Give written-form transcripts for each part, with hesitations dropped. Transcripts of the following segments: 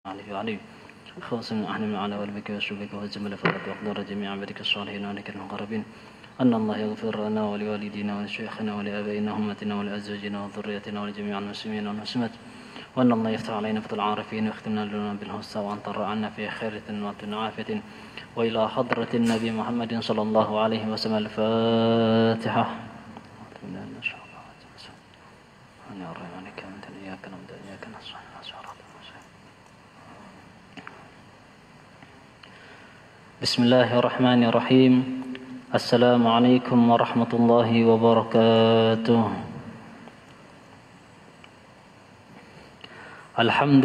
عليه خاص من أهل من على والبك وشبك وزمل فرد وأقدار جميع عبادك الصالحين ولك المقربين أن الله يغفر لنا ولوالدينا ولشيخنا ولآبائنا وأمتنا ولأزواجنا وذريتنا ولجميع المسلمين والمسلمات وأن الله يفتح علينا فتح العارفين ويختمنا لنا بالحسنى وأن تر عنا في خيرة وعافية وإلى حضرة النبي محمد صلى الله عليه وسلم. الفاتحة. بسم الله الرحمن الرحيم. السلام عليكم ورحمة الله وبركاته. الحمد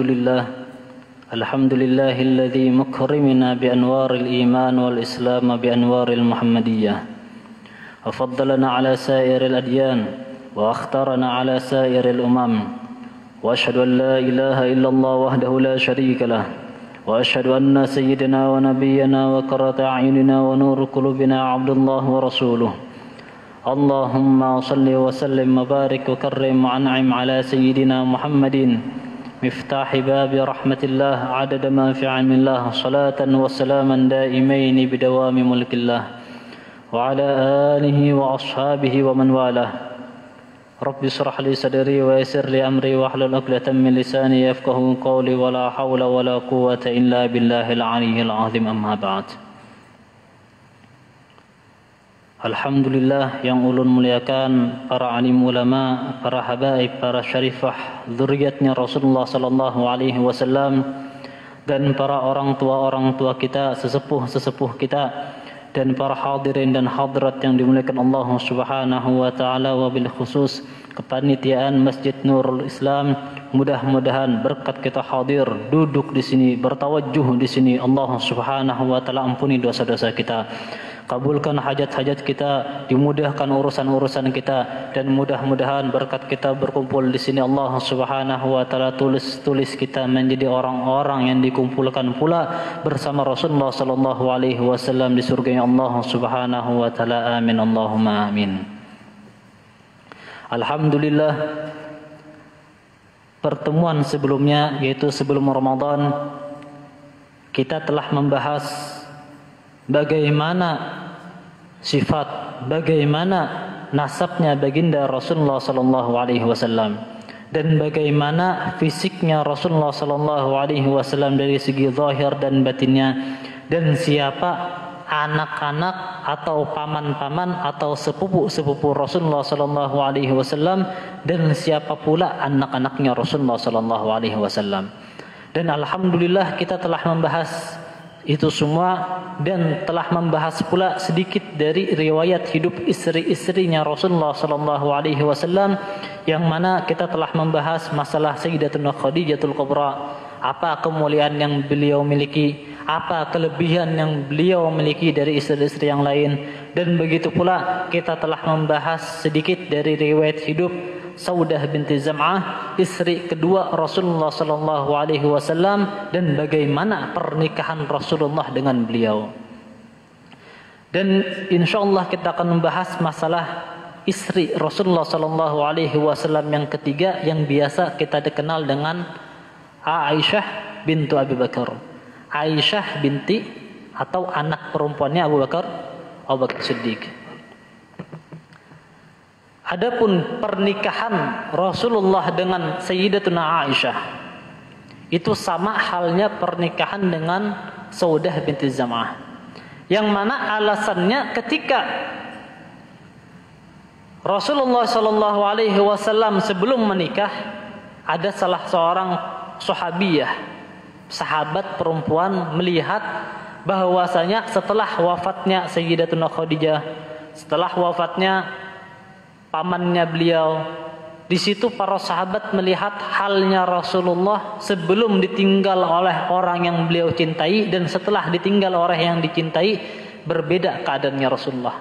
لله الذي مكرمنا بأنوار الإيمان والإسلام بأنوار المحمدية وفضلنا على سائر الأديان واختارنا على سائر الأمم وأشهد أن لا إله إلا الله وحده لا شريك له وأشهد أن سيدنا ونبينا وقرة أعيننا ونور قلوبنا عبد الله ورسوله. اللهم صل وسلم وبارك وكرم وأنعم على سيدنا محمد مفتاح باب رحمة الله عدد ما في علم الله صلاة وسلاما دائمين بدوام ملك الله وعلى آله وأصحابه ومن والاه. رب اشرح لي صدري ويسر لي أمري واحلل عقدة من لساني يفقهوا قولي ولا حول ولا قوة إلا بالله العلي العظيم. أما بعد. Alhamdulillah yang ulun muliakan para alim ulama, para habaib, para syarifah, zuriatnya Rasulullah sallallahu alaihi wasallam dan para orang tua kita, sesepuh kita dan para hadirin dan hadirat yang dimuliakan Allah Subhanahu wa taala, wabil khusus kepanitiaan Masjid Nurul Islam. Mudah-mudahan berkat kita hadir, duduk di sini, bertawajjuh di sini, Allah Subhanahu wa taala ampuni dosa-dosa kita. Kabulkan hajat-hajat kita, dimudahkan urusan-urusan kita, dan mudah-mudahan berkat kita berkumpul di sini Allah Subhanahu wa taala tulis kita menjadi orang-orang yang dikumpulkan pula bersama Rasulullah sallallahu alaihi wasallam di surganya Allah Subhanahu wa taala. Amin Allahumma amin. Alhamdulillah, pertemuan sebelumnya, yaitu sebelum Ramadan, kita telah membahas bagaimana sifat, bagaimana nasabnya baginda Rasulullah sallallahu alaihi wasallam dan bagaimana fisiknya Rasulullah sallallahu alaihi wasallam dari segi zahir dan batinnya, dan siapa anak-anak atau paman-paman atau sepupu-sepupu Rasulullah sallallahu alaihi wasallam, dan siapa pula anak-anaknya Rasulullah sallallahu alaihi wasallam. Dan alhamdulillah kita telah membahas itu semua dan telah membahas pula sedikit dari riwayat hidup istri-istrinya Rasulullah sallallahu alaihi wasallam, yang mana kita telah membahas masalah Sayyidatuna Khadijatul Kubra, apa kemuliaan yang beliau miliki, apa kelebihan yang beliau miliki dari istri-istri yang lain, dan begitu pula kita telah membahas sedikit dari riwayat hidup Saudah binti Zam'ah, istri kedua Rasulullah sallallahu alaihi wasallam, dan bagaimana pernikahan Rasulullah dengan beliau. Dan insyaallah kita akan membahas masalah istri Rasulullah sallallahu alaihi wasallam yang ketiga, yang biasa kita dikenal dengan Aisyah bintu Abi Bakar. Aisyah binti atau anak perempuannya Abu Bakar Siddiq. Adapun pernikahan Rasulullah dengan Sayyidatuna Aisyah itu sama halnya pernikahan dengan Saudah binti Zam'ah, yang mana alasannya ketika Rasulullah sallallahu alaihi wasallam sebelum menikah, ada salah seorang sahabiyah, sahabat perempuan, melihat bahwasanya setelah wafatnya Sayyidatuna Khadijah, setelah wafatnya pamannya beliau, di situ para sahabat melihat halnya Rasulullah sebelum ditinggal oleh orang yang beliau cintai dan setelah ditinggal oleh yang dicintai, berbeda keadaannya Rasulullah.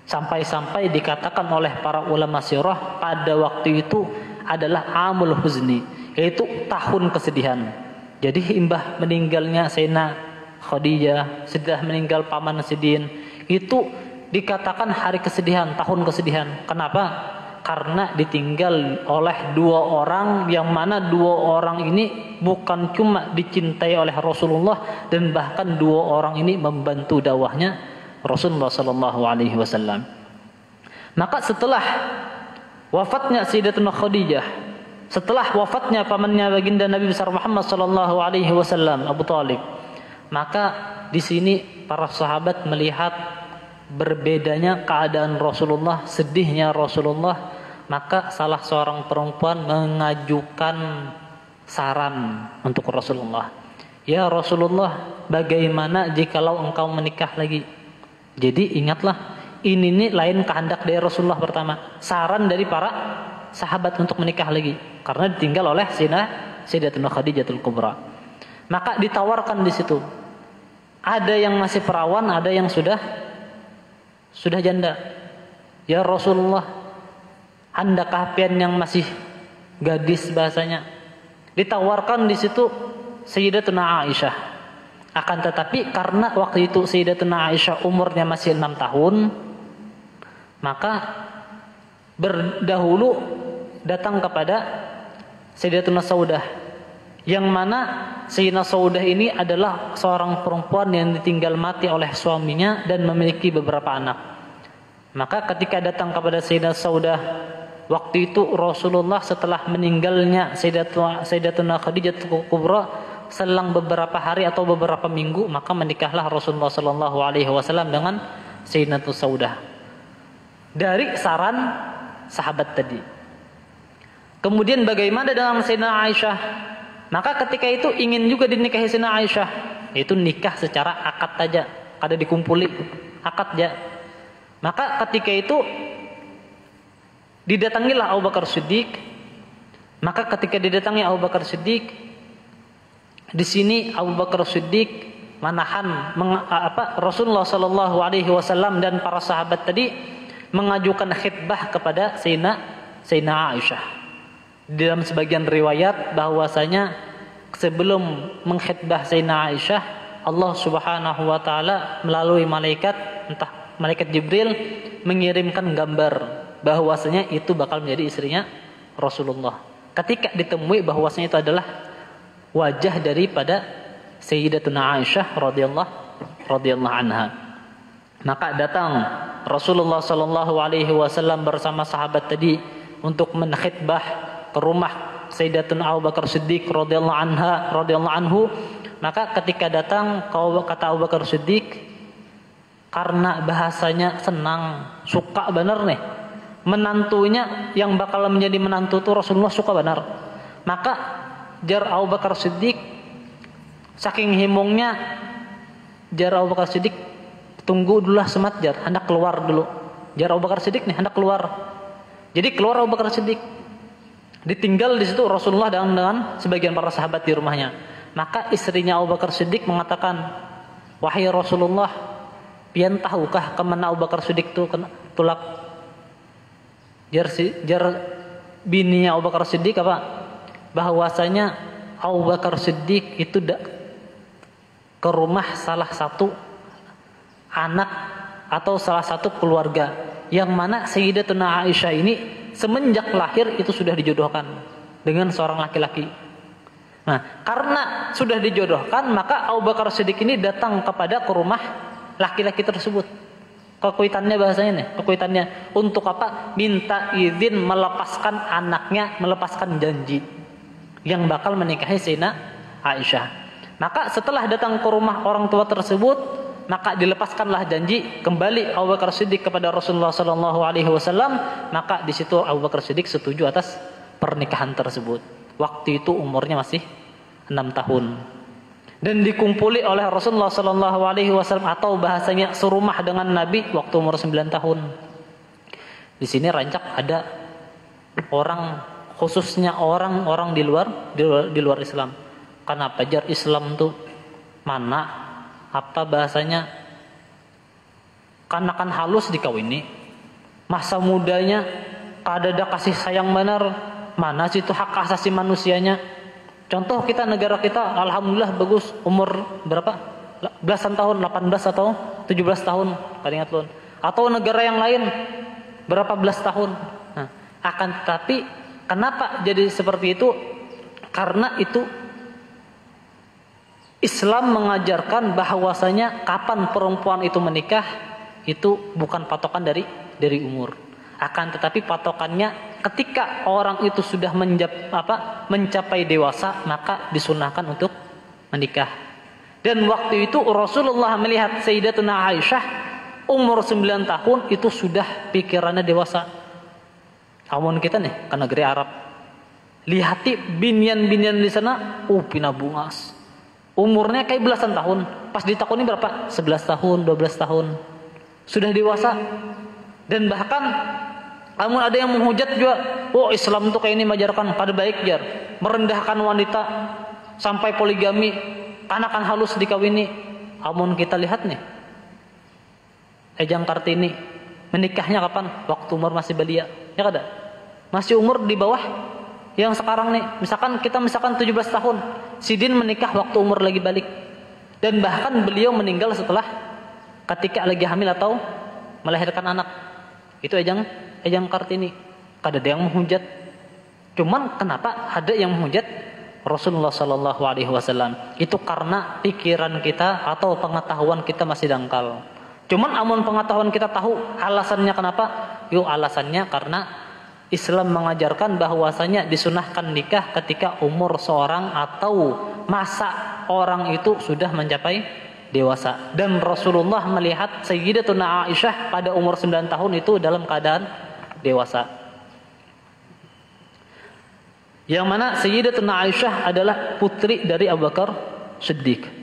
Sampai-sampai dikatakan oleh para ulama sirah pada waktu itu adalah amul huzni, yaitu tahun kesedihan. Jadi imbah meninggalnya Sayyidina Khadijah, setelah meninggal paman Sidin, itu dikatakan hari kesedihan, tahun kesedihan. Kenapa? Karena ditinggal oleh dua orang, yang mana dua orang ini bukan cuma dicintai oleh Rasulullah, dan bahkan dua orang ini membantu dakwahnya Rasulullah sallallahu alaihi wasallam. Maka setelah wafatnya Sayyidatuna Khadijah, setelah wafatnya pamannya baginda Nabi besar Muhammad sallallahu alaihi wasallam, Abu Thalib, maka di sini para sahabat melihat berbedanya keadaan Rasulullah, sedihnya Rasulullah. Maka salah seorang perempuan mengajukan saran untuk Rasulullah. Ya Rasulullah, bagaimana jikalau engkau menikah lagi? Jadi ingatlah, ini lain kehendak dari Rasulullah pertama. Saran dari para sahabat untuk menikah lagi. Karena ditinggal oleh Sayyidatuna Khadijatul Kubra. Maka ditawarkan di situ. Ada yang masih perawan, ada yang sudah janda. Ya Rasulullah, andakah pian yang masih gadis bahasanya? Ditawarkan di situ Sayyidatuna Aisyah. Akan tetapi karena waktu itu Sayyidatuna Aisyah umurnya masih 6 tahun, maka berdahulu datang kepada Sayyidatuna Saudah, yang mana Sayyidatuna Saudah ini adalah seorang perempuan yang ditinggal mati oleh suaminya dan memiliki beberapa anak. Maka ketika datang kepada Sayyidatuna Saudah, waktu itu Rasulullah setelah meninggalnya Sayyidatuna Khadijah Kubra selang beberapa hari atau beberapa minggu, maka menikahlah Rasulullah sallallahu alaihi wasallam dengan Sayyidatuna Saudah dari saran sahabat tadi. Kemudian bagaimana dengan Sayyidatuna Aisyah? Maka ketika itu ingin juga dinikahi Sayyidatuna Aisyah, itu nikah secara akad saja, kada dikumpuli, akad aja. Maka ketika itu didatangilah Abu Bakar Siddiq. Maka ketika didatangi Abu Bakar Siddiq, di sini Abu Bakar Siddiq menahan Rasulullah sallallahu alaihi wasallam dan para sahabat tadi mengajukan khitbah kepada Sayyidina Aisyah. Dalam sebagian riwayat bahwasanya sebelum mengkhitbah Sayyidina Aisyah, Allah Subhanahu wa taala melalui malaikat, entah malaikat Jibril, mengirimkan gambar bahwasanya itu bakal menjadi istrinya Rasulullah. Ketika ditemui bahwasanya itu adalah wajah daripada Sayyidatuna Aisyah radhiyallahu anha. Maka datang Rasulullah sallallahu alaihi wasallam bersama sahabat tadi untuk menkhitbah ke rumah Sayyidatuna Abu Bakar Siddiq radhiyallahu anhu. Maka ketika datang, kata Abu Bakar Siddiq, karena bahasanya senang, suka benar nih, menantunya yang bakal menjadi menantu itu Rasulullah suka benar. Maka jar Abu Bakar Siddiq, saking himungnya, jar Abu Bakar Siddiq, tunggu dululah semat jar, hendak keluar dulu. Jar Abu Bakar Siddiq nih hendak keluar. Jadi keluar Abu Bakar Siddiq, ditinggal di situ Rasulullah dengan sebagian para sahabat di rumahnya. Maka istrinya Abu Bakar Siddiq mengatakan, wahai Rasulullah, pian tahukah kemana Abu Bakar Siddiq itu tulak? Jar bininya Abu Bakar Siddiq apa? Bahwasanya Abu Bakar Siddiq itu ke rumah salah satu anak atau salah satu keluarga, yang mana Sayyidatuna Aisyah ini semenjak lahir itu sudah dijodohkan dengan seorang laki-laki. Nah, karena sudah dijodohkan, maka Abu Bakar Siddiq ini datang ke rumah laki-laki tersebut. Kekuitannya bahasanya nih, kekuitannya untuk apa? Minta izin melepaskan anaknya, melepaskan janji yang bakal menikahi Sayyidatuna Aisyah. Maka setelah datang ke rumah orang tua tersebut, maka dilepaskanlah janji, kembali Abu Bakar Siddiq kepada Rasulullah sallallahu alaihi wasallam. Maka di situ Abu Bakar Siddiq setuju atas pernikahan tersebut. Waktu itu umurnya masih 6 tahun. Dan dikumpuli oleh Rasulullah sallallahu alaihi wasallam, atau bahasanya serumah dengan Nabi waktu umur 9 tahun. Di sini rancak ada orang, khususnya orang-orang di luar Islam. Kenapa jar Islam tuh mana apa bahasanya kanakan halus dikawini, masa mudanya kadada kasih sayang benar, mana sih itu hak asasi manusianya. Contoh kita, negara kita alhamdulillah bagus, umur berapa? Belasan tahun, 18 atau 17 tahun, kan ingat lu. Atau negara yang lain berapa belas tahun. Nah, Akan tetapi kenapa jadi seperti itu? Karena itu Islam mengajarkan bahwasanya kapan perempuan itu menikah itu bukan patokan dari umur. Akan tetapi patokannya ketika orang itu sudah mencapai dewasa, maka disunahkan untuk menikah. Dan waktu itu Rasulullah melihat Sayyidatuna Aisyah umur 9 tahun itu sudah pikirannya dewasa. Amun kita nih ke negeri Arab, lihati binyan-binyan di sana, pina bungas. Umurnya kayak belasan tahun. Pas ditakuni berapa? 11 tahun, 12 tahun. Sudah dewasa. Dan bahkan namun ada yang menghujat juga, oh Islam tuh kayak ini mengajarkan pada baik jar, merendahkan wanita sampai poligami, anakan halus dikawini. Namun kita lihat nih, Ejang Kartini menikahnya kapan? Waktu umur masih belia, ya kada? Masih umur di bawah yang sekarang nih. Misalkan 17 tahun, Sidin menikah waktu umur lagi balik. Dan bahkan beliau meninggal setelah ketika lagi hamil atau melahirkan anak. Itu Ejang Kartini. Kada ada yang menghujat. Cuman kenapa ada yang menghujat Rasulullah Sallallahu Alaihi Wasallam? Itu karena pikiran kita atau pengetahuan kita masih dangkal. Cuman amun pengetahuan kita tahu alasannya kenapa? Yuk alasannya karena Islam mengajarkan bahwasanya disunahkan nikah ketika umur seorang atau masa orang itu sudah mencapai dewasa. Dan Rasulullah melihat Sayyidatuna Aisyah pada umur 9 tahun itu dalam keadaan dewasa. Yang mana Sayyidatuna Aisyah adalah putri dari Abu Bakar Siddiq.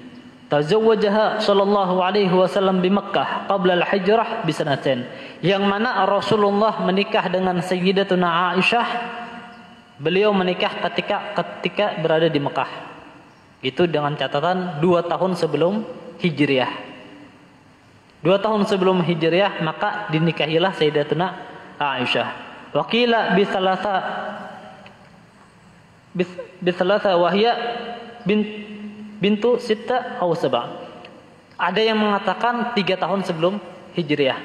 Tazawwajaha sallallahu alaihi wasallam di Makkah qabla al-hijrah bisanatain. Yang mana Rasulullah menikah dengan Sayyidatuna Aisyah, beliau menikah ketika berada di Mekah. Itu dengan catatan 2 tahun sebelum Hijriah. 2 tahun sebelum Hijriah maka dinikahilah Sayyidatuna Aisyah. Waqila bithalatha wahya bintu sitta atau saba. Ada yang mengatakan 3 tahun sebelum Hijriah.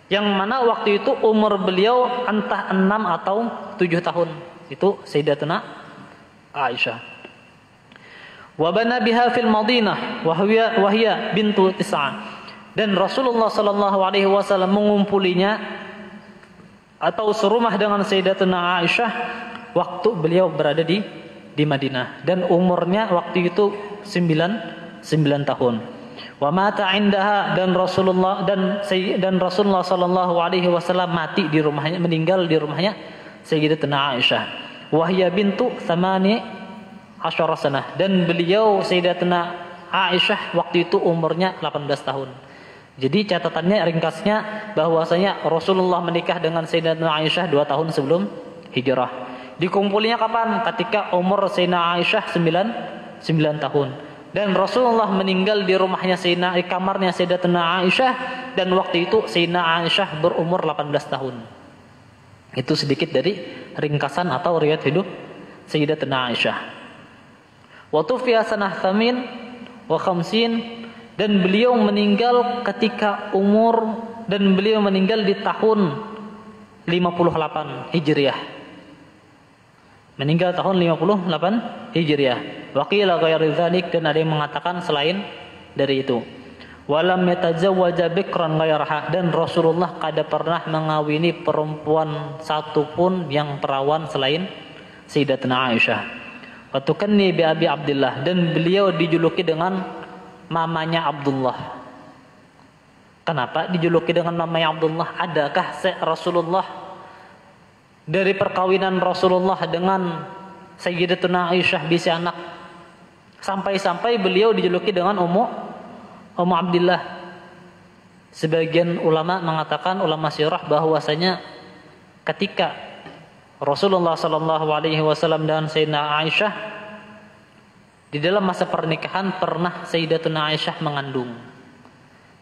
Yang mana waktu itu umur beliau entah 6 atau 7 tahun. Itu Sayyidatuna Aisyah. Wa bana biha fil Madinah wa hiya bintu tis'ah. Dan Rasulullah sallallahu alaihi wasallam mengumpulinya atau serumah dengan Sayyidatuna Aisyah waktu beliau berada di Madinah, dan umurnya waktu itu 9 tahun. Wa mata indaha, dan Rasulullah sallallahu alaihi wasallam mati di rumahnya, meninggal di rumahnya Sayyidatuna Aisyah. Wa hiya bintu 18 sanah, dan beliau Sayyidatuna Aisyah waktu itu umurnya 18 tahun. Jadi catatannya ringkasnya bahwasanya Rasulullah menikah dengan Sayyidatuna Aisyah 2 tahun sebelum hijrah. Dikumpulinya kapan? Ketika umur Sayyidatuna Aisyah 9 tahun. Dan Rasulullah meninggal di rumahnya kamarnya Sayyidatuna Aisyah, dan waktu itu Sayyidatuna Aisyah berumur 18 tahun. Itu sedikit dari ringkasan atau riwayat hidup Sayyidatuna Aisyah. Wa tufiya sanah 8 wa 50, dan beliau meninggal ketika umur, dan beliau meninggal di tahun 58 Hijriah. Meninggal tahun 58 Hijriah. Waqila ghairu dzalik, dan ada yang mengatakan selain dari itu. Walam yatazawwaja bikran ghairaha, dan Rasulullah kada pernah mengawini perempuan satu pun yang perawan selain Sayyidatuna Aisyah. Wa tukanni bi Abi Abdullah, dan beliau dijuluki dengan mamanya Abdullah. Kenapa dijuluki dengan namanya Abdullah? Adakah Rasulullah dari perkawinan Rasulullah dengan Sayyidatuna Aisyah bisa anak? Sampai-sampai beliau dijuluki dengan Ummu Abdillah. Sebagian ulama mengatakan, ulama sirah, bahwasanya ketika Rasulullah sallallahu alaihi wasallam dan Sayyidatuna Aisyah di dalam masa pernikahan pernah Sayyidatuna Aisyah mengandung.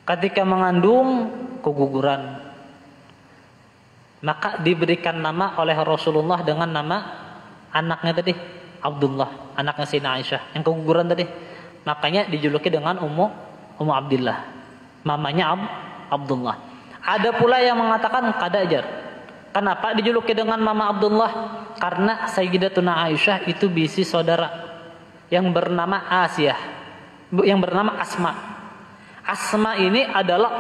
Ketika mengandung keguguran, maka diberikan nama oleh Rasulullah dengan nama anaknya tadi, Abdullah, anaknya Sayyidatuna Aisyah yang keguguran tadi. Makanya dijuluki dengan Ummu Abdillah, mamanya Abdullah. Ada pula yang mengatakan kada ajar. Kenapa dijuluki dengan Mama Abdullah? Karena Sayyidatuna Aisyah itu bisi saudara yang bernama Asiyah, yang bernama Asma. Asma ini adalah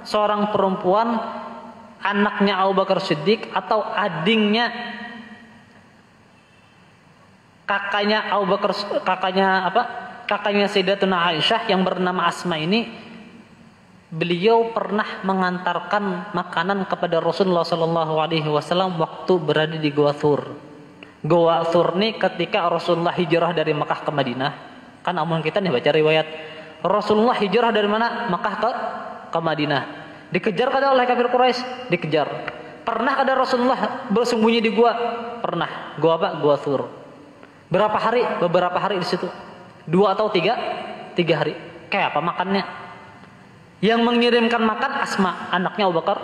seorang perempuan, anaknya Abu Bakar Siddiq atau adingnya kakaknya Sayyidatuna Aisyah yang bernama Asma ini. Beliau pernah mengantarkan makanan kepada Rasulullah SAW waktu berada di Gua Thur. Gua Thur ini ketika Rasulullah hijrah dari Mekah ke Madinah. Kan amun kita nih baca riwayat Rasulullah hijrah dari mana? Mekah ke Madinah. Dikejar kada oleh kafir Quraisy? Dikejar. Pernah kada Rasulullah bersembunyi di gua? Pernah. Gua apa? Gua Thur. Berapa hari? Beberapa hari di situ. 2 atau 3 hari. Kayak apa makannya? Yang mengirimkan makan Asma, anaknya Abu Bakar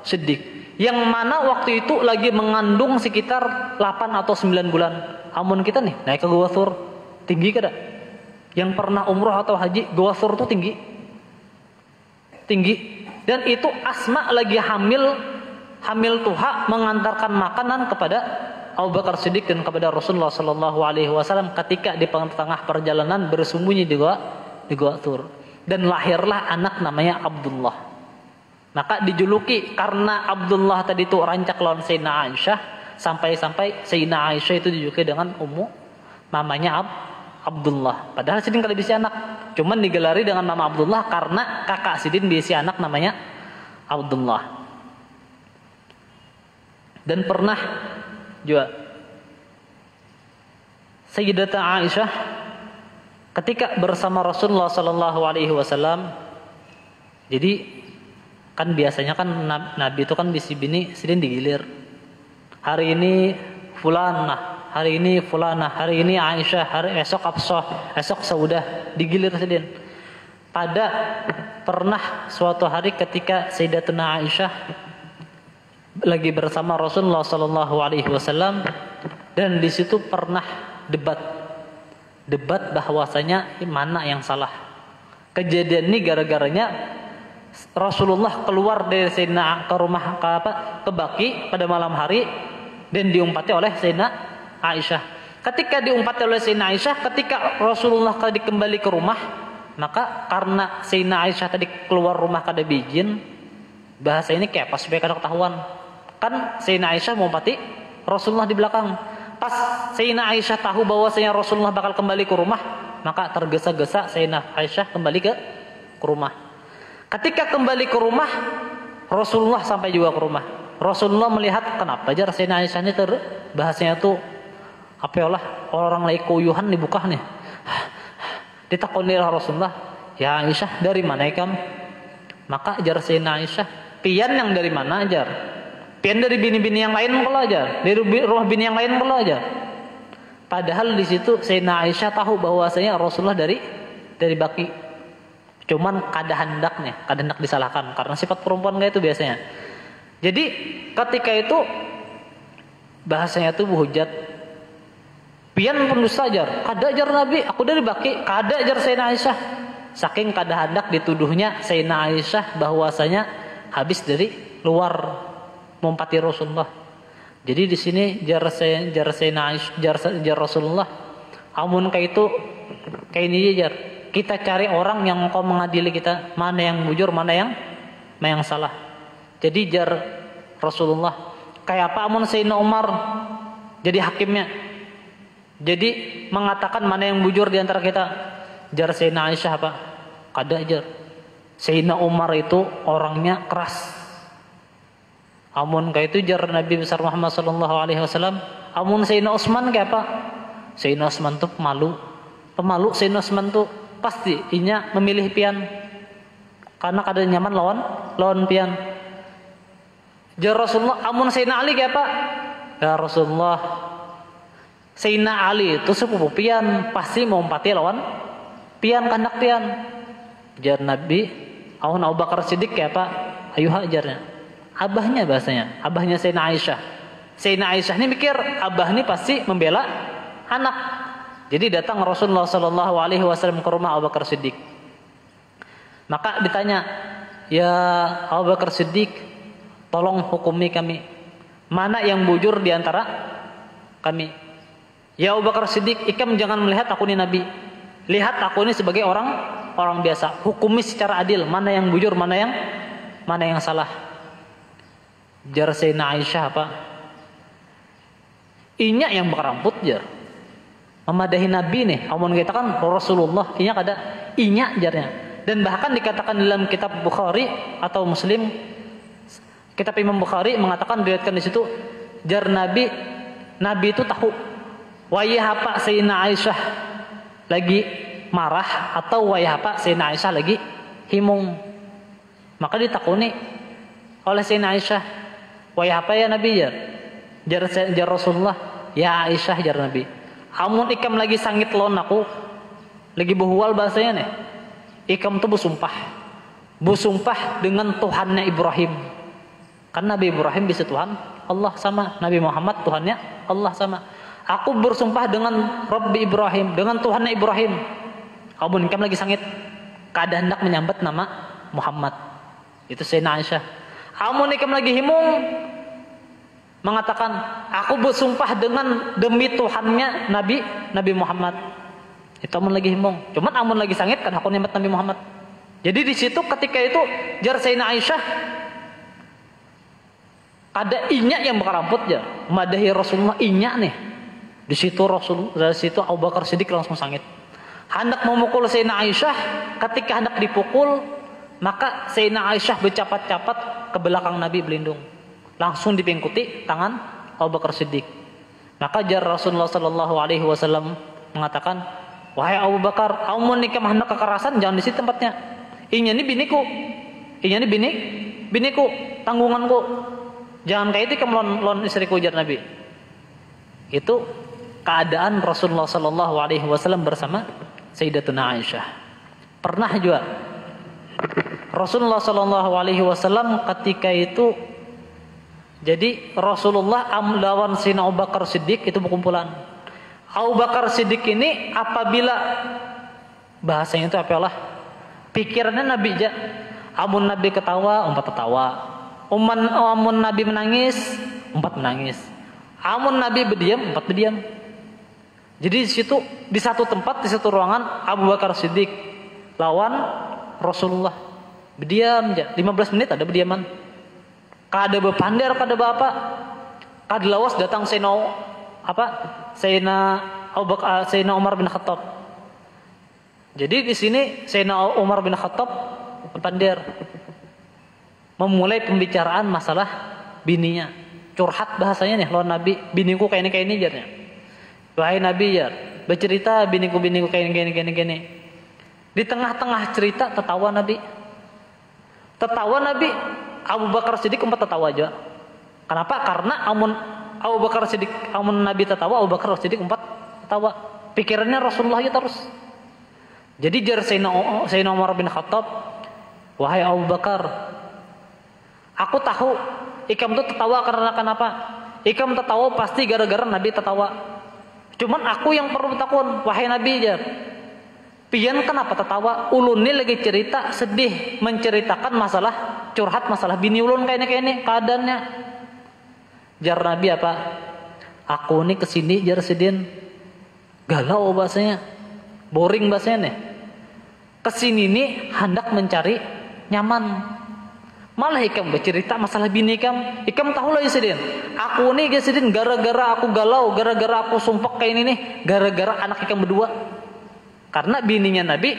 Siddiq. Yang mana waktu itu lagi mengandung sekitar 8 atau 9 bulan. Amun kita nih naik ke Gua Thur, tinggi kada? Yang pernah umroh atau haji, Gua Thur tuh tinggi. Dan itu Asma lagi hamil tuha mengantarkan makanan kepada Abu Bakar Siddiq dan kepada Rasulullah SAW ketika di tengah perjalanan bersembunyi di Gua Thur. Dan lahirlah anak namanya Abdullah. Maka dijuluki karena Abdullah tadi itu rancak lawan Sayyidina Aisyah, sampai-sampai Sayyidina Aisyah itu dijuluki dengan mamanya Abdullah. Padahal Sidin kalau bisi anak, cuman digelari dengan nama Abdullah karena kakak Sidin bisi anak namanya Abdullah. Dan pernah juga Sayyidatuna Aisyah ketika bersama Rasulullah SAW, jadi kan biasanya kan Nabi itu kan bisi bini Sidin digilir. Hari ini Fulanah, hari ini Fulanah, hari ini Aisyah, hari esok Hafsah, esok Saudah, digilir Sidin. Pernah suatu hari ketika Sayyidatuna Aisyah lagi bersama Rasulullah SAW, dan di situ pernah debat bahwasanya mana yang salah. Kejadian ini gara-garanya Rasulullah keluar dari Sayyidina ke rumah ke Baqi pada malam hari dan diumpati oleh Sayyidina Aisyah. Ketika diumpati oleh Sayyidina Aisyah, ketika Rasulullah tadi kembali ke rumah, maka karena Sayyidina Aisyah tadi keluar rumah kada bijin, bahasa ini kayak pas supaya kada ketahuan. Kan Sayyidina Aisyah mengumpati Rasulullah di belakang. Pas Sayyidina Aisyah tahu bahwasanya Rasulullah bakal kembali ke rumah, maka tergesa-gesa Sayyidina Aisyah kembali ke rumah. Ketika kembali ke rumah, Rasulullah sampai juga ke rumah. Rasulullah melihat kenapa aja Sayyidina Aisyah ini bahasanya tuh apa ya Allah, orang lagi kuyuhan dibuka nih. Ditakoni Rasulullah, "Ya Aisyah, dari mana kamu?" Maka ajar Sayyidina Aisyah, "Pian yang dari mana ajar?" Pian dari bini-bini yang lain kalau aja, dari rumah bini yang lain kalau aja. Padahal di situ Sayyidina Aisyah tahu bahwasanya Rasulullah dari Baqi. Cuman kada hendak disalahkan karena sifat perempuan kayak itu biasanya. Jadi ketika itu bahasanya tuh hujat. Pian pun dusta ajar, kada ajar Nabi, aku dari Baqi, kada ajar Sayyidina Aisyah. Saking kada hendak dituduhnya Sayyidina Aisyah bahwasanya habis dari luar mumpati Rasulullah. Jadi di sini jar Rasulullah, amun kayak itu kayak ini jar. Kita cari orang yang kau mengadili kita, mana yang bujur, mana yang salah. Jadi jar Rasulullah, kayak apa amun Sayyidina Umar jadi hakimnya. Jadi mengatakan mana yang bujur di antara kita. Jar Sayyidina Aisyah apa? Kada jar. Sayyidina Umar itu orangnya keras. Amun kayak itu jar Nabi besar Muhammad SAW. Amun Sayyidina Utsman kayak apa? Sayyidina Utsman tuh pemalu Sayyidina Utsman tuh pasti inya memilih pian karena kada nyaman lawan pian. Jar Rasulullah, amun Sayyidina Ali kayak apa? Ya Rasulullah, Sayyidina Ali itu sepupu pian, pasti mau empati lawan pian, kandak pian. Jar Nabi, amun Abu Bakar Siddiq kayak apa? Ayuh ajarnya. Abahnya bahasanya, abahnya Sayyidina Aisyah. Sayyidina Aisyah ini mikir abah ini pasti membela anak. Jadi datang Rasulullah SAW ke rumah Abu Bakar Siddiq. Maka ditanya, "Ya Abu Bakar Siddiq, tolong hukumi kami." Mana yang bujur di antara kami? Ya Abu Bakar Siddiq, ikam jangan melihat aku ini nabi. Lihat aku ini sebagai orang biasa. Hukumi secara adil, mana yang bujur, mana yang salah. Jar Sayyidina Aisyah apa? Inya yang bakar rambut jar. Memadahi nabi nih. Amun kita kan Rasulullah, inya kada inya jarnya. Dan bahkan dikatakan dalam kitab Bukhari atau Muslim, kitab Imam Bukhari mengatakan, diriwayatkan di situ, jar nabi itu tahu wayah apa Sayyidina Aisyah lagi marah atau wayah apa Sayyidina Aisyah lagi himung. Maka ditakuni oleh Sayyidina Aisyah, wayah apa ya Nabi jar? Jar Rasulullah, ya Aisyah jar Nabi, amun ikam lagi sangit lon aku, lagi berhual bahasanya nih, ikam tuh bersumpah dengan Tuhannya Ibrahim. Kan Nabi Ibrahim bisa Tuhan Allah sama, Nabi Muhammad Tuhannya Allah sama. Aku bersumpah dengan Rabbi Ibrahim, dengan Tuhannya Ibrahim. Amun ikam lagi sangit, kada hendak menyambat nama Muhammad. Itu Sayyidina Aisyah. Amun ikam lagi himung, mengatakan, aku bersumpah dengan demi Tuhannya Nabi Muhammad. Itu amun lagi himung. Cuman amun lagi sangit kan aku nyambat Nabi Muhammad. Jadi di situ ketika itu jar Sayyidina Aisyah, ada inya yang bakar rambut ya, madahi Rasulullah inya nih. Di situ Abu Bakar Siddiq langsung sangit. Hendak memukul Sayyidina Aisyah, ketika hendak dipukul, maka Sayyidina Aisyah bercapat-capat ke belakang Nabi berlindung. Langsung dipingkuti tangan Abu Bakar Siddiq. Maka jar Rasulullah sallallahu alaihi wasallam mengatakan, wahai Abu Bakar, amun nikah hendak kekerasan jangan di situ tempatnya. Inya ini biniku. Inya ini biniku, tanggunganku. Jangan kayak itu kamu lon istriku jar Nabi. Itu keadaan Rasulullah sallallahu alaihi wasallam bersama Sayyidatuna Aisyah. Pernah juga Rasulullah sallallahu alaihi wasallam ketika itu, jadi Rasulullah lawan Sayyidina Abu Bakar Siddiq itu berkumpulan. Abu Bakar Siddiq ini apabila bahasanya itu apalah, pikirannya Nabi aja. Amun Nabi ketawa, umpat ketawa. Amun Nabi menangis, umpat menangis. Amun Nabi berdiam, umpat berdiam. Jadi di situ, di satu tempat, di satu ruangan, Abu Bakar Siddiq lawan Rasulullah berdiam aja. 15 menit ada berdiaman. Kada berpandar, kada apa, kada lawas datang Sayyidina Umar bin Khattab. Jadi di sini Sayyidina Umar bin Khattab berpandar, memulai pembicaraan masalah bininya, curhat bahasanya nih lawan Nabi, biniku kayak ini jarnya. Wahai Nabi ya, bercerita biniku kayak ini. Di tengah-tengah cerita tertawa Nabi. Abu Bakar Siddiq umpat tertawa aja. Kenapa? Karena amun Nabi tertawa, Abu Bakar Siddiq umpat tertawa. Pikirannya Rasulullah ya terus. Jadi jar Sayyidina Umar bin Khattab, wahai Abu Bakar, aku tahu ikam tuh tertawa karena kenapa? Ikam tertawa pasti gara-gara Nabi tertawa. Cuman aku yang perlu takun, wahai Nabi jar. Pian kenapa tertawa? Ulun ini lagi cerita sedih, menceritakan masalah curhat masalah bini ulun kayak ini keadaannya. Jar Nabi apa? Aku ini kesini jar sedin galau bahasanya, boring bahasanya nih. Kesini nih hendak mencari nyaman. Malah ikam bercerita masalah bini ikam tahu lah sedin. Aku nih sedin gara-gara aku galau, gara-gara aku sumpah kayak ini nih, gara-gara anak ikam berdua. Karena bininya Nabi,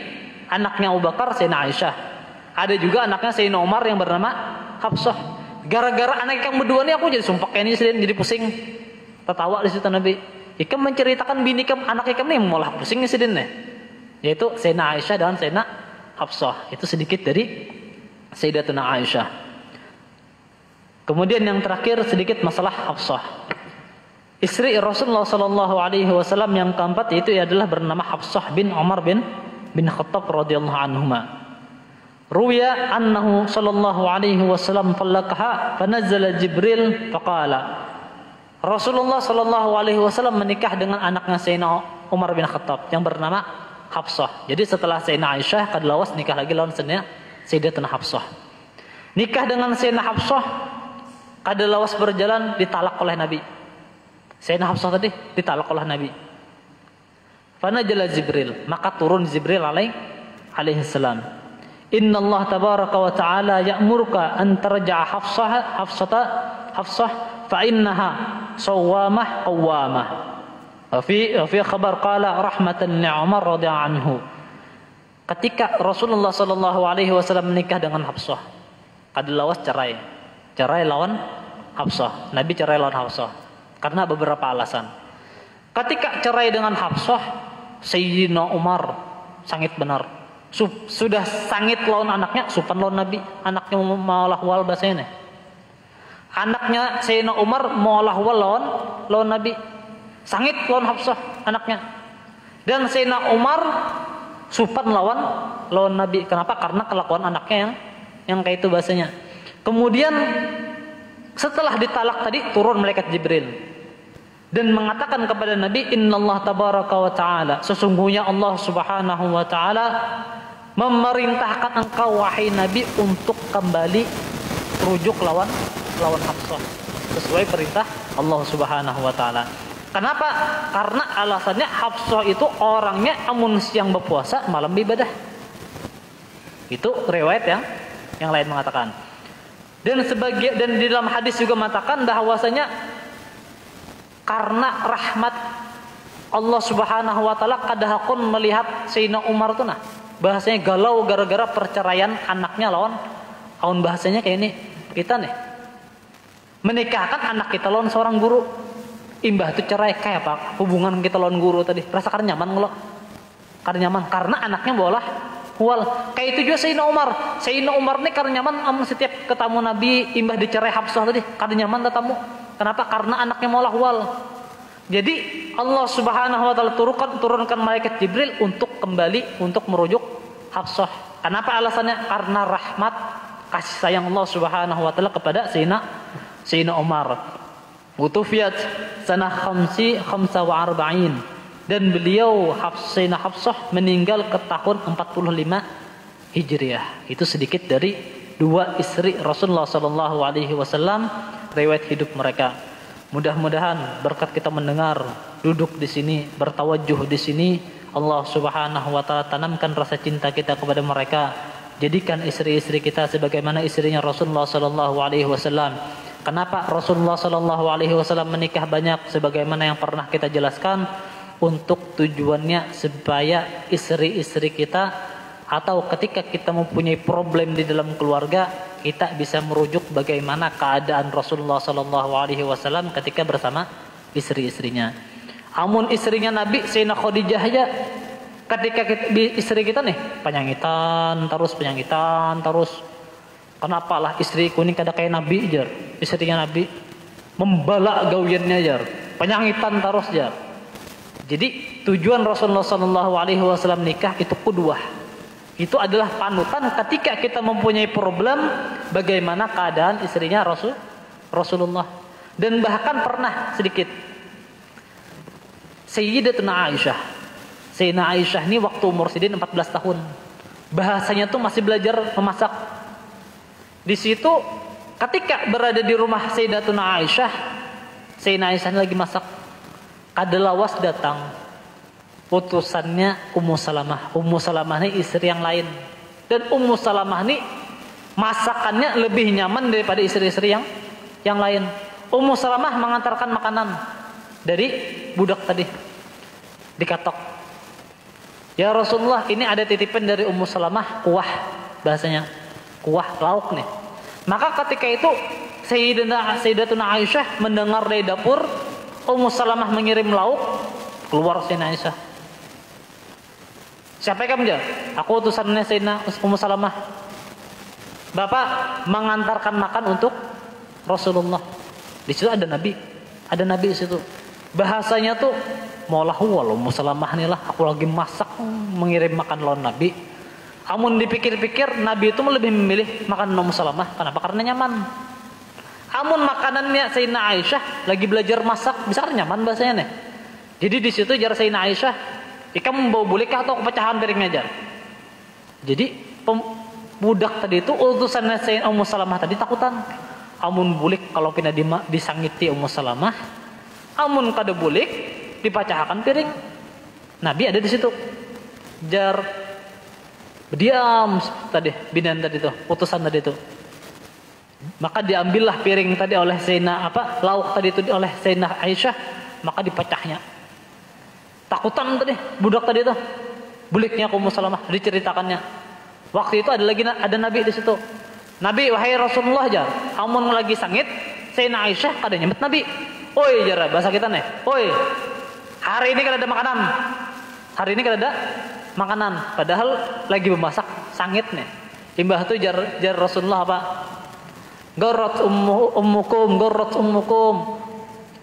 anaknya Abu Bakar, Sayyidina Aisyah. Ada juga anaknya Sayyidina Umar yang bernama Hafsah. Gara-gara anak ikam berdua nih aku jadi sumpah kayak ini sedin, jadi pusing. Tertawa di situ Nabi. Ikam menceritakan bini anak ikam nih malah pusing nih sedin nih. Yaitu Sayyidina Aisyah dan Sayyidina Hafsah. Itu sedikit dari Sayyidatuna Aisyah. Kemudian yang terakhir sedikit masalah Hafsah. Istri Rasulullah sallallahu alaihi wasallam yang keempat yaitu adalah bernama Hafsah bin Umar bin Khattab radhiyallahu anhuma. Ruya annahu sallallahu alaihi wasallam talaqaha fanazala Jibril faqala. Rasulullah sallallahu alaihi wasallam menikah dengan anaknya Sayyidina Umar bin Khattab yang bernama Hafsah. Jadi setelah Sayyidina Aisyah kadlawas nikah lagi lawan Sayyidatuna Hafsah. Nikah dengan Sayyidina Hafsah Kadalawas berjalan ditalak oleh Nabi. Sayyidina Hafsah tadi ditalak oleh Nabi. Fanajala Jibril, maka turun Jibril alaihi salam. Inna Allah tabaraka wa ta'ala ya'muruka an tarja'a Hafsah fa innaha sawwamah qawwamah. Fi khabar qala rahmatan li Umar radhiyallahu anhu. Ketika Rasulullah sallallahu alaihi wasallam menikah dengan Hafsah, kadalawas cerai lawan Hafsah. Nabi cerai lawan Hafsah karena beberapa alasan. Ketika cerai dengan Hafsah, Sayyidina Umar sangit benar. Sudah sangit lawan anaknya, supan lawan Nabi. Anaknya malah wal bahasanya. Anaknya Sayyidina Umar malah wal lawan Nabi. Sangit lawan Hafsah anaknya. Dan Sayyidina Umar supan lawan Nabi. Kenapa? Karena kelakuan anaknya yang kayak itu bahasanya. Kemudian setelah ditalak tadi turun malaikat Jibril dan mengatakan kepada Nabi, Innallaha tabaraka wa ta'ala, sesungguhnya Allah subhanahu wa ta'ala memerintahkan engkau wahai Nabi untuk kembali rujuk lawan Hafsah sesuai perintah Allah subhanahu wa ta'ala. Kenapa? Karena alasannya Hafsah itu orangnya amun siang berpuasa, malam beribadah. Itu riwayat yang lain mengatakan. Dan di dalam hadis juga mengatakan bahwasanya karena rahmat Allah subhanahu wa ta'ala kadahakun melihat Sayyidina Umar tuh bahasanya galau gara-gara perceraian anaknya lawan bahasanya kayak ini kita nih menikahkan anak kita lawan seorang guru, imbah itu cerai kayak apa hubungan kita lawan guru tadi, rasakan nyaman ngelok karena nyaman karena anaknya bolah huwal. Kayak itu juga Sayyidina Umar nih karena nyaman setiap ketemu Nabi imbah dicerai Hafsah tadi karena nyaman tetamu. Kenapa? Karena anaknya malah wal. Jadi Allah subhanahu wa ta'ala turunkan malaikat Jibril untuk kembali untuk merujuk Hafsah. Kenapa alasannya? Karena rahmat kasih sayang Allah subhanahu wa ta'ala kepada Sayyidina Umar. Utufiyat sanah 45 dan beliau Sayyidina Hafsah meninggal ke tahun 45 Hijriah. Itu sedikit dari dua istri Rasulullah sallallahu alaihi wasallam riwayat hidup mereka. Mudah-mudahan berkat kita mendengar, duduk di sini, bertawajuh di sini, Allah Subhanahu wa taala tanamkan rasa cinta kita kepada mereka. Jadikan istri-istri kita sebagaimana istrinya Rasulullah sallallahu alaihi wasallam. Kenapa Rasulullah sallallahu alaihi wasallam menikah banyak sebagaimana yang pernah kita jelaskan? Untuk tujuannya supaya istri-istri kita atau ketika kita mempunyai problem di dalam keluarga, kita bisa merujuk bagaimana keadaan Rasulullah sallallahu alaihi wasallam ketika bersama istri-istrinya. Amun istrinya Nabi Sayyidina Khadijah aja ketika istri kita nih penyangitan terus. Kenapa lah istri kuning kada kayak Nabi jar. Istrinya Nabi membalak gawiannya jar. Penyangitan terus jar. Jadi tujuan Rasulullah sallallahu alaihi wasallam nikah itu qudwah. Itu adalah panutan ketika kita mempunyai problem bagaimana keadaan istrinya Rasulullah. Dan bahkan pernah sedikit Sayyidatuna Aisyah ini waktu umur Sidin 14 tahun. Bahasanya tuh masih belajar memasak. Di situ ketika berada di rumah Sayyidatuna Sayyidina Aisyah lagi masak. Kadalawas datang utusannya Ummu Salamah. Ummu Salamah ini istri yang lain. Dan Ummu Salamah ini masakannya lebih nyaman daripada istri-istri yang lain. Ummu Salamah mengantarkan makanan dari budak tadi. Dikatok. Ya Rasulullah, ini ada titipan dari Ummu Salamah, kuah bahasanya. Kuah lauk nih. Maka ketika itu Sayyidatuna Aisyah mendengar dari dapur Ummu Salamah mengirim lauk, keluar Sayyidina Aisyah. Siapa kamu aja? Aku utusannya Sayyidina Ummu Salamah. Bapak mengantarkan makan untuk Rasulullah. Di situ ada Nabi di situ. Bahasanya tuh maulah wal Ummu Salamah nih lah, aku lagi masak mengirim makan lawan Nabi. Amun dipikir-pikir Nabi itu lebih memilih makan Ummu Salamah. Kenapa? Karena nyaman. Amun makanannya Sayyidina Aisyah lagi belajar masak, bisa kan nyaman bahasanya nih. Jadi di situ jar Sayyidina Aisyah, "Ika membawa bulikah atau kepecahan piringnya jar?" Jadi budak tadi itu utusannya Sayyidina Ummu Salamah tadi takutan. amun bulik kalau pina disangiti Ummu Salamah, amun kada bulik dipecahkan piring. Nabi ada di situ. Jar diam tadi bidan tadi tuh, utusan tadi tuh. Maka diambillah piring tadi oleh Sayyidina lauk tadi itu oleh Sayyidina Aisyah, maka dipecahnya. Takutan tadi budak tadi tuh. Buliknya Ummu Salamah diceritakannya. Waktu itu ada Nabi di situ. Nabi, wahai Rasulullah jar, amun lagi sangit, Sayyidina Aisyah kada nyebut Nabi. Oi jar bahasa kita nih. Oi. Hari ini kada ada makanan. Hari ini kada ada makanan, padahal lagi memasak sangit nih. Imbah tu jar Rasulullah apa? Gorot ummukum.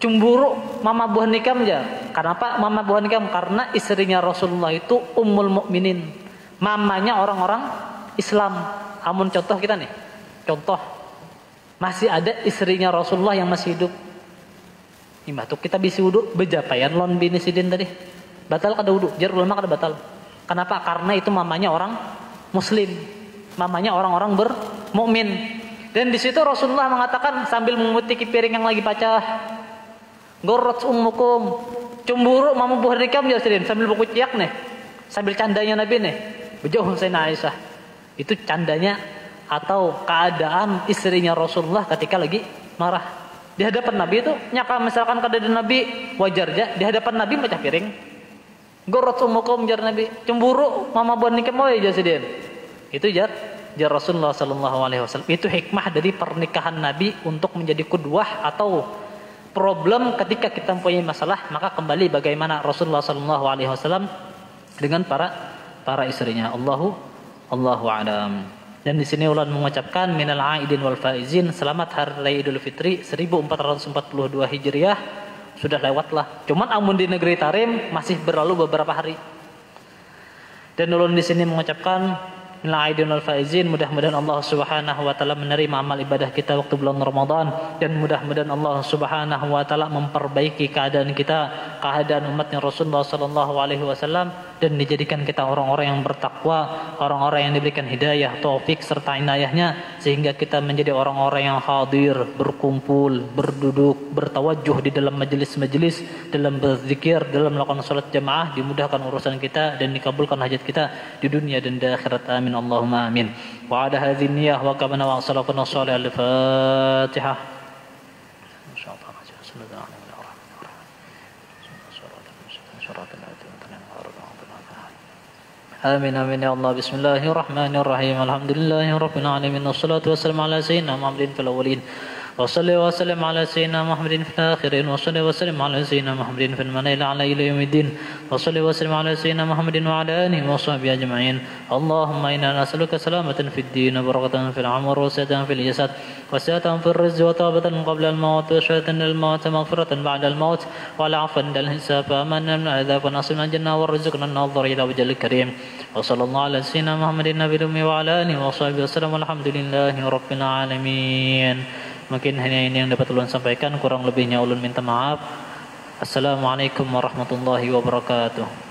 Cemburu mama buah nikam aja. Kenapa mama buah nikam? Karena istrinya Rasulullah itu ummul mukminin. Mamanya orang-orang Islam. Amun contoh kita nih. Contoh. Masih ada istrinya Rasulullah yang masih hidup. Imbah tu kita bisi wudu bejapayan lon bini sidin tadi. Batal kada wudu, jar ulama kada batal. Kenapa? Karena itu mamanya orang muslim. Mamanya orang-orang bermukmin. Dan di situ Rasulullah mengatakan sambil memutiki piring yang lagi pecah, gorot ummukum, cemburu mamu buah nikam ya sedin sambil buku ciak nih, sambil candanya Nabi nih, bejauh Sayyidina Aisyah. Itu candanya atau keadaan istrinya Rasulullah ketika lagi marah. Di hadapan Nabi itu nyaka misalkan keadaan Nabi wajar aja, di hadapan Nabi pecah piring. Gorot ummukum jar Nabi, cemburu mama buah nikam ya sedin. Itu jar Rasulullah sallallahu alaihi wasallam. Itu hikmah dari pernikahan Nabi untuk menjadi qudwah atau problem ketika kita mempunyai masalah, maka kembali bagaimana Rasulullah sallallahu alaihi wasallam dengan para istrinya. Allahu a'lam. Dan di sini ulan mengucapkan minal aidin wal faizin, selamat hari raya Idul Fitri 1442 Hijriah. Sudah lewatlah. Cuman amun di negeri Tarim masih berlalu beberapa hari. Dan ulun di sini mengucapkan minal aidin wal faizin, mudah-mudahan Allah Subhanahu wa taala menerima amal ibadah kita waktu bulan Ramadan, dan mudah-mudahan Allah Subhanahu wa taala memperbaiki keadaan kita, keadaan umatnya Rasulullah sallallahu alaihi wasallam, dan dijadikan kita orang-orang yang bertakwa, orang-orang yang diberikan hidayah, taufik serta inayahnya, sehingga kita menjadi orang-orang yang hadir, berkumpul, berduduk, bertawajuh di dalam majelis-majelis, dalam berzikir, dalam melakukan salat jamaah, dimudahkan urusan kita dan dikabulkan hajat kita di dunia dan di akhirat. Amin. Allahumma amin. Wa ala hadhihi niyyah wa kabana wa salafana salih al-Fatihah. Insyaallah. Amin amin ya Allah. Bismillahirrahmanirrahim. Alhamdulillahirabbil alamin. Wassalatu wassalamu ala sayyidina Muhammadin fil awwalin. وصلى وسلم على سيدنا محمد في الآخرين وصلى وسلم على سيدنا محمد في المنائل على إلى يوم الدين وصلى وسلم على سيدنا محمد وعلى آله وصحبه أجمعين اللهم إنا نسألك سلامة في الدين وبركة في العمر وسعة في الجسد وسعة في الرزق وطابة قبل الموت وشهادة الموت مغفرة بعد الموت والعفو عند الحساب فأمنا من العذاب ونصرنا الجنة ورزقنا النظر إلى وجه الكريم وصلى الله على سيدنا محمد النبي الأمي وعلى آله وصحبه وسلم والحمد لله رب العالمين. Mungkin hanya ini yang dapat ulun sampaikan, kurang lebihnya ulun minta maaf. Assalamualaikum warahmatullahi wabarakatuh.